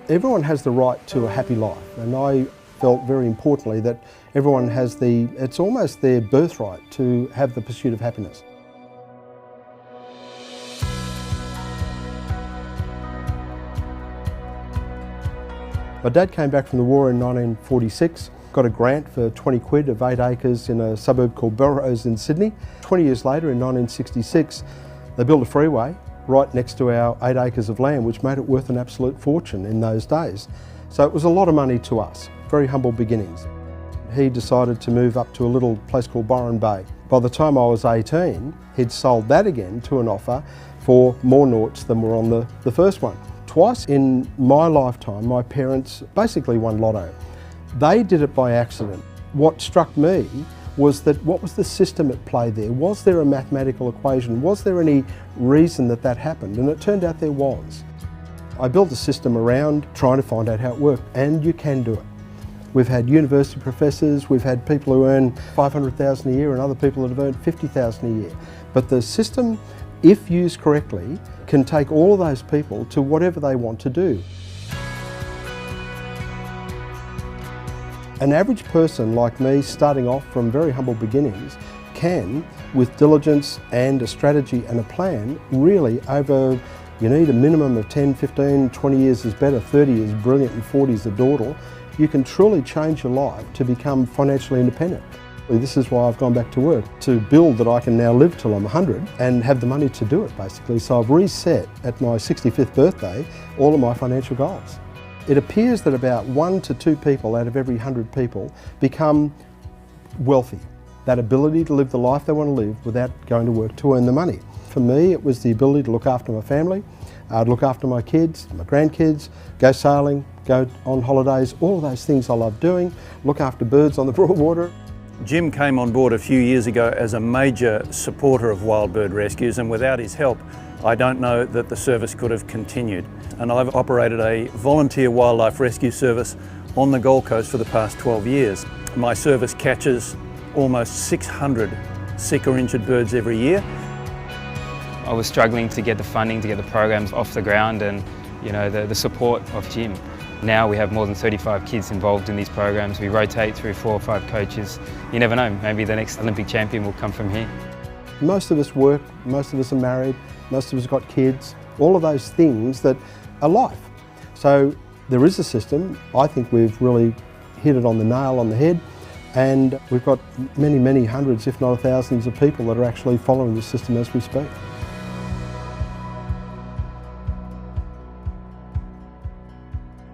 Everyone has the right to a happy life, and I felt very importantly that everyone has it's almost their birthright to have the pursuit of happiness. My dad came back from the war in 1946, got a grant for 20 quid of 8 acres in a suburb called Belrose in Sydney. 20 years later, in 1966, they built a freeway right next to our 8 acres of land, which made it worth an absolute fortune in those days. So it was a lot of money to us, very humble beginnings. He decided to move up to a little place called Byron Bay. By the time I was 18, he'd sold that again to an offer for more noughts than were on the first one. Twice in my lifetime, my parents basically won lotto. They did it by accident. What struck me was that what was the system at play there? Was there a mathematical equation? Was there any reason that that happened? And it turned out there was. I built a system around trying to find out how it worked, and you can do it. We've had university professors, we've had people who earn $500,000 a year and other people that have earned $50,000 a year. But the system, if used correctly, can take all of those people to whatever they want to do. An average person like me, starting off from very humble beginnings, can, with diligence and a strategy and a plan, really you need a minimum of 10, 15, 20 years is better, 30 is brilliant and 40 is a dawdle. You can truly change your life to become financially independent. This is why I've gone back to work, to build that I can now live till I'm 100 and have the money to do it, basically. So I've reset at my 65th birthday all of my financial goals. It appears that about 1 to 2 people out of every 100 people become wealthy. That ability to live the life they want to live without going to work to earn the money. For me, it was the ability to look after my family, look after my kids, my grandkids, go sailing, go on holidays, all of those things I love doing, look after birds on the Broadwater. Jim came on board a few years ago as a major supporter of wild bird rescues, and without his help, I don't know that the service could have continued. And I've operated a volunteer wildlife rescue service on the Gold Coast for the past 12 years. My service catches almost 600 sick or injured birds every year. I was struggling to get the funding, to get the programs off the ground, and the support of Jim. Now we have more than 35 kids involved in these programs. We rotate through 4 or 5 coaches. You never know, maybe the next Olympic champion will come from here. Most of us work, most of us are married, most of us have got kids, all of those things that are life. So there is a system. I think we've really hit it on the nail on the head, and we've got many, many hundreds, if not thousands of people that are actually following the system as we speak.